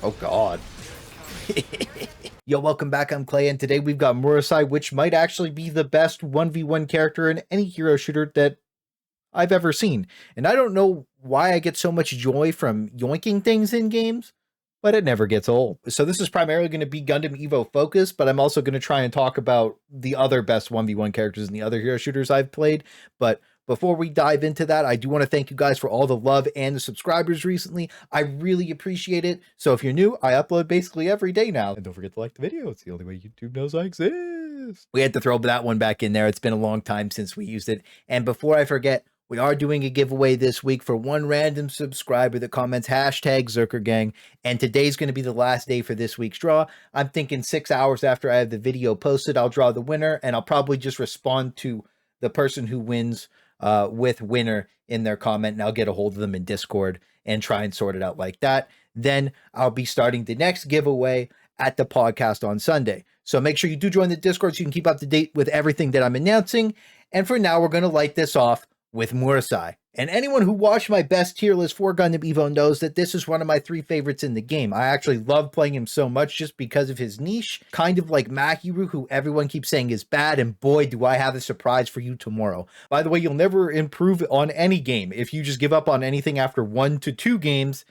Oh, God. Yo, welcome back. I'm Clay, and today we've got Murasai, which might actually be the best 1v1 character in any hero shooter that I've ever seen. And I don't know why I get so much joy from yoinking things in games, but it never gets old. So this is primarily going to be Gundam Evo focused, but I'm also going to try and talk about the other best 1v1 characters in the other hero shooters I've played. But before we dive into that, I do want to thank you guys for all the love and the subscribers recently. I really appreciate it. So if you're new, I upload basically every day now. And don't forget to like the video. It's the only way YouTube knows I exist. We had to throw that one back in there. It's been a long time since we used it. And before I forget, we are doing a giveaway this week for one random subscriber that comments hashtag ZERKERGANG, and today's going to be the last day for this week's draw. I'm thinking 6 hours after I have the video posted, I'll draw the winner, and I'll probably just respond to the person who wins with winner in their comment, and I'll get a hold of them in Discord and try and sort it out like that. Then I'll be starting the next giveaway at the podcast on Sunday. So make sure you do join the Discord so you can keep up to date with everything that I'm announcing. And for now, we're going to light this off with Murasai. And anyone who watched my best tier list for Gundam Evo knows that this is one of my 3 favorites in the game. I actually love playing him so much just because of his niche, kind of like Mahiroo, who everyone keeps saying is bad, and boy, do I have a surprise for you tomorrow. By the way, you'll never improve on any game if you just give up on anything after 1 to 2 games.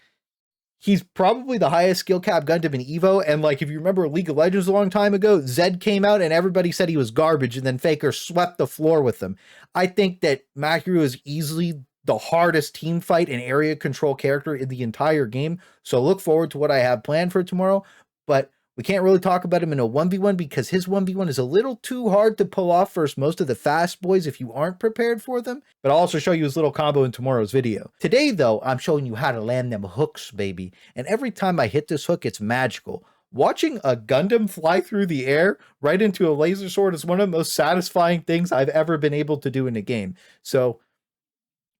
He's probably the highest skill cap Gundam in Evo, and like if you remember League of Legends a long time ago, Zed came out and everybody said he was garbage, and then Faker swept the floor with him. I think that Mahiroo is easily the hardest team fight and area control character in the entire game, so look forward to what I have planned for tomorrow, but we can't really talk about him in a 1v1 because his 1v1 is a little too hard to pull off versus most of the fast boys if you aren't prepared for them. But I'll also show you his little combo in tomorrow's video. Today, though, I'm showing you how to land them hooks, baby. And every time I hit this hook, it's magical. Watching a Gundam fly through the air right into a laser sword is one of the most satisfying things I've ever been able to do in a game. So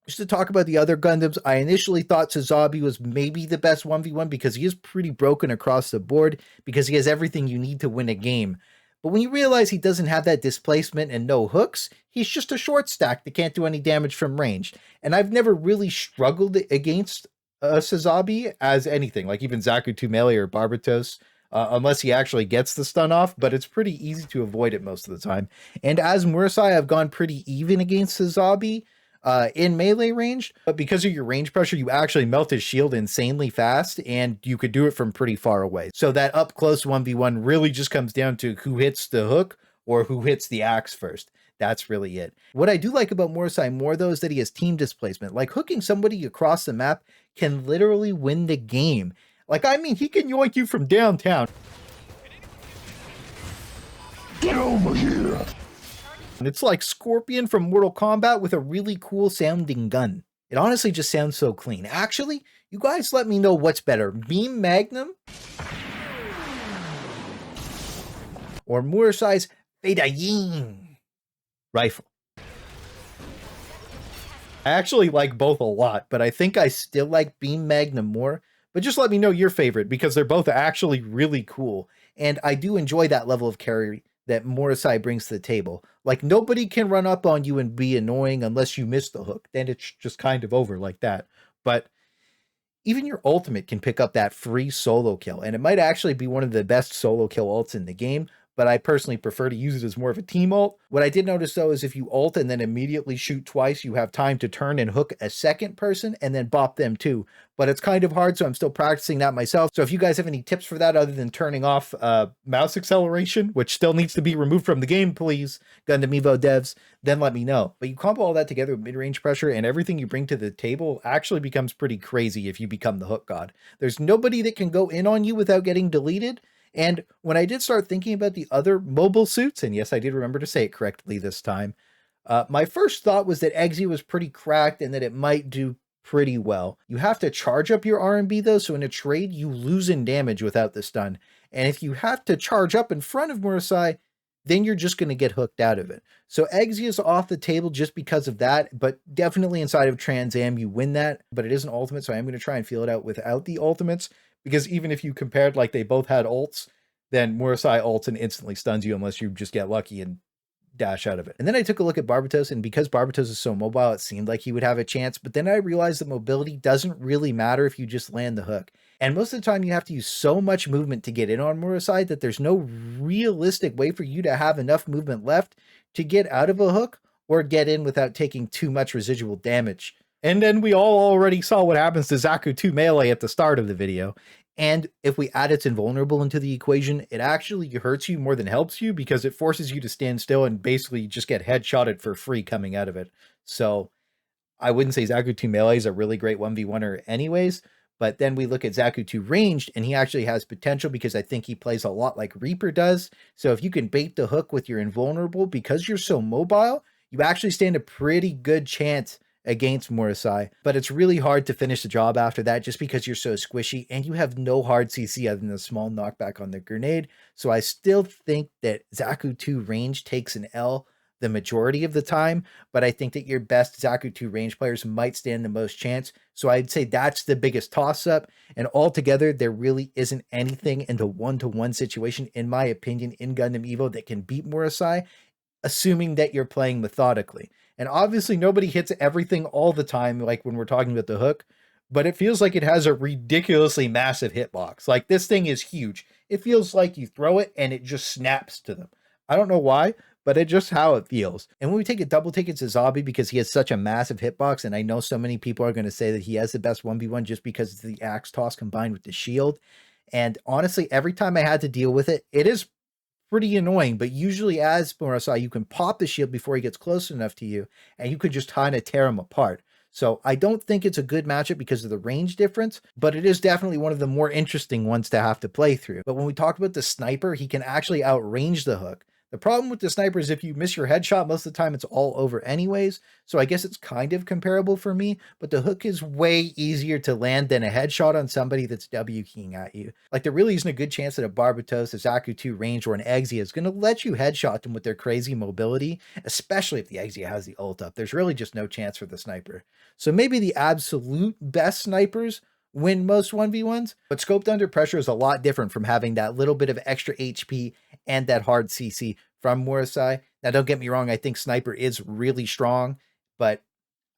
just to talk about the other Gundams, I initially thought Sazabi was maybe the best 1v1 because he is pretty broken across the board because he has everything you need to win a game. But when you realize he doesn't have that displacement and no hooks, he's just a short stack that can't do any damage from range. And I've never really struggled against Sazabi as anything, like even Zaku 2 Melee or Barbatos, unless he actually gets the stun off, but it's pretty easy to avoid it most of the time. And as Murasai, I've gone pretty even against Sazabi in melee range, but because of your range pressure, you actually melt his shield insanely fast, and you could do it from pretty far away. So that up close 1v1 really just comes down to who hits the hook or who hits the axe first. That's really it. What I do like about Murasai more, though, is that he has team displacement. Like, hooking somebody across the map can literally win the game. Like, I mean, he can yoink you from downtown. Get over here! It's like Scorpion from Mortal Kombat with a really cool sounding gun. It honestly just sounds so clean. Actually, you guys let me know what's better, Beam Magnum or Murasai's Feidayin rifle. I actually like both a lot, but I think I still like Beam Magnum more. But just let me know your favorite because they're both actually really cool. And I do enjoy that level of carry that Murasai brings to the table. Like, nobody can run up on you and be annoying unless you miss the hook. Then it's just kind of over like that. But even your ultimate can pick up that free solo kill, and it might actually be one of the best solo kill ults in the game, but I personally prefer to use it as more of a team ult. What I did notice, though, is if you ult and then immediately shoot twice, you have time to turn and hook a second person and then bop them too. But it's kind of hard, so I'm still practicing that myself. So if you guys have any tips for that other than turning off mouse acceleration, which still needs to be removed from the game, please, Gundam Evo devs, then let me know. But you combo all that together with mid-range pressure, and everything you bring to the table actually becomes pretty crazy if you become the hook god. There's nobody that can go in on you without getting deleted. And when I did start thinking about the other mobile suits, and yes, I did remember to say it correctly this time, my first thought was that Eggsy was pretty cracked and that it might do pretty well. You have to charge up your R&B though, so in a trade, you lose in damage without the stun. And if you have to charge up in front of Murasai, then you're just going to get hooked out of it. So Eggsy is off the table just because of that, but definitely inside of Trans Am, you win that, but it is an ultimate, so I'm going to try and feel it out without the ultimates. Because even if you compared like they both had ults, then Murasai ults and instantly stuns you unless you just get lucky and dash out of it. And then I took a look at Barbatos, and because Barbatos is so mobile, it seemed like he would have a chance. But then I realized that mobility doesn't really matter if you just land the hook. And most of the time you have to use so much movement to get in on Murasai that there's no realistic way for you to have enough movement left to get out of a hook or get in without taking too much residual damage. And then we all already saw what happens to Zaku 2 melee at the start of the video. And if we add its invulnerable into the equation, it actually hurts you more than helps you because it forces you to stand still and basically just get headshotted for free coming out of it. So I wouldn't say Zaku 2 melee is a really great 1v1er anyways, but then we look at Zaku 2 ranged, and he actually has potential because I think he plays a lot like Reaper does. So if you can bait the hook with your invulnerable, because you're so mobile, you actually stand a pretty good chance against Murasai, but it's really hard to finish the job after that just because you're so squishy and you have no hard CC other than a small knockback on the grenade. So I still think that Zaku 2 range takes an L the majority of the time, but I think that your best Zaku 2 range players might stand the most chance. So I'd say that's the biggest toss-up, and altogether there really isn't anything in the one-to-one situation, in my opinion, in Gundam Evo that can beat Murasai, assuming that you're playing methodically. And obviously nobody hits everything all the time, like when we're talking about the hook, but it feels like it has a ridiculously massive hitbox. Like, this thing is huge. It feels like you throw it and it just snaps to them. I don't know why, but it's just how it feels. And when we take a double take it to Zabi because he has such a massive hitbox, and I know so many people are going to say that he has the best 1v1 just because it's the axe toss combined with the shield. And honestly, every time I had to deal with it, it is pretty annoying, but usually as Murasai, you can pop the shield before he gets close enough to you, and you could just kind of tear him apart. So I don't think it's a good matchup because of the range difference, but it is definitely one of the more interesting ones to have to play through. But when we talk about the sniper, he can actually outrange the hook. The problem with the sniper is if you miss your headshot, most of the time it's all over anyways. So I guess it's kind of comparable for me, but the hook is way easier to land than a headshot on somebody that's W keying at you. Like, there really isn't a good chance that a Barbatos, a Zaku 2 range, or an Exia is going to let you headshot them with their crazy mobility, especially if the Exia has the ult up. There's really just no chance for the sniper. So maybe the absolute best snipers win most 1v1s, but scoped under pressure is a lot different from having that little bit of extra HP and that hard CC from Murasai. Now, don't get me wrong, I think Sniper is really strong, but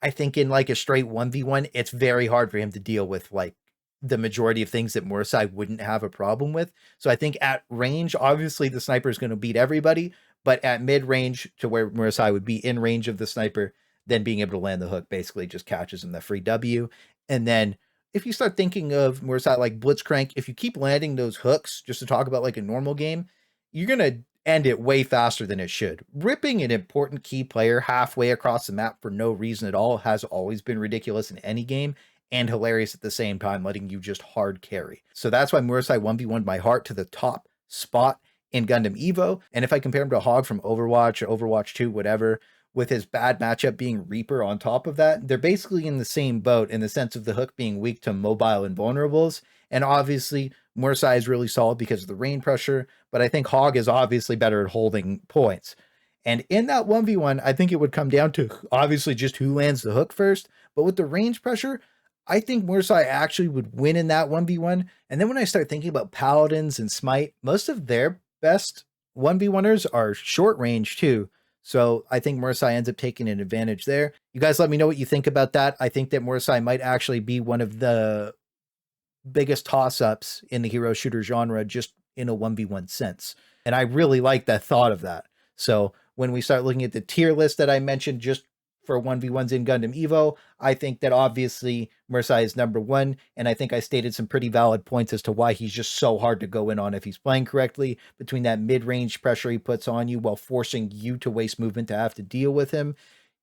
I think in like a straight 1v1, it's very hard for him to deal with like the majority of things that Murasai wouldn't have a problem with. So I think at range, obviously the Sniper is going to beat everybody, but at mid-range to where Murasai would be in range of the Sniper, then being able to land the hook basically just catches him the free W. And then if you start thinking of Murasai like Blitzcrank, if you keep landing those hooks, just to talk about like a normal game, you're going to end it way faster than it should. Ripping an important key player halfway across the map for no reason at all has always been ridiculous in any game, and hilarious at the same time, letting you just hard carry. So that's why Murasai 1v1'd my heart to the top spot in Gundam Evo. And if I compare him to Hog from Overwatch or Overwatch 2, whatever, with his bad matchup being Reaper on top of that, they're basically in the same boat in the sense of the hook being weak to mobile invulnerables. And obviously, Murasai is really solid because of the rain pressure, but I think Hog is obviously better at holding points. And in that 1v1, I think it would come down to obviously just who lands the hook first, but with the range pressure, I think Murasai actually would win in that 1v1. And then when I start thinking about Paladins and Smite, most of their best 1v1ers are short range too. So I think Murasai ends up taking an advantage there. You guys let me know what you think about that. I think that Murasai might actually be one of the biggest toss-ups in the hero shooter genre just in a 1v1 sense. And I really like the thought of that. So when we start looking at the tier list that I mentioned just for 1v1s in Gundam Evo, I think that obviously Murasai is number one, and I think I stated some pretty valid points as to why he's just so hard to go in on if he's playing correctly, between that mid-range pressure he puts on you while forcing you to waste movement to have to deal with him.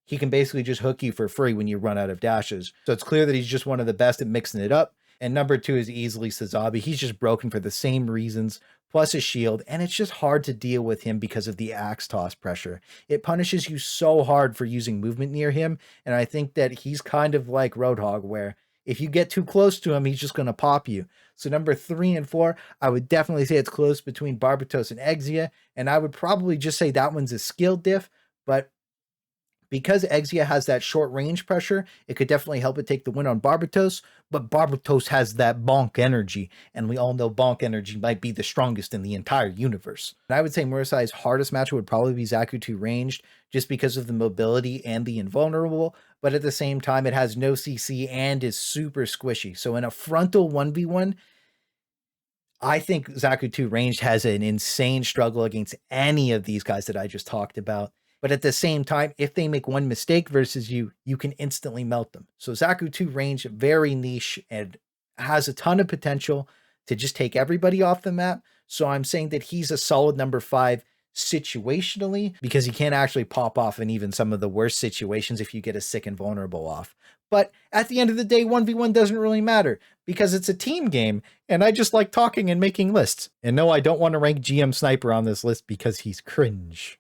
He can basically just hook you for free when you run out of dashes. So it's clear that he's just one of the best at mixing it up. And number two is easily Sazabi. He's just broken for the same reasons, plus his shield, and it's just hard to deal with him because of the axe toss pressure. It punishes you so hard for using movement near him, and I think that he's kind of like Roadhog, where if you get too close to him, he's just going to pop you. So number 3 and 4, I would definitely say it's close between Barbatos and Exia, and I would probably just say that one's a skill diff, but Because Exia has that short range pressure, it could definitely help it take the win on Barbatos, but Barbatos has that bonk energy, and we all know bonk energy might be the strongest in the entire universe. And I would say Murasai's hardest match would probably be Zaku 2 ranged, just because of the mobility and the invulnerable, but at the same time, it has no CC and is super squishy. So in a frontal 1v1, I think Zaku 2 ranged has an insane struggle against any of these guys that I just talked about. But at the same time, if they make one mistake versus you, you can instantly melt them. So Zaku 2 range, very niche and has a ton of potential to just take everybody off the map. So I'm saying that he's a solid number 5 situationally, because he can't actually pop off in even some of the worst situations if you get a sick and vulnerable off. But at the end of the day, 1v1 doesn't really matter because it's a team game, and I just like talking and making lists. And no, I don't want to rank GM Sniper on this list because he's cringe.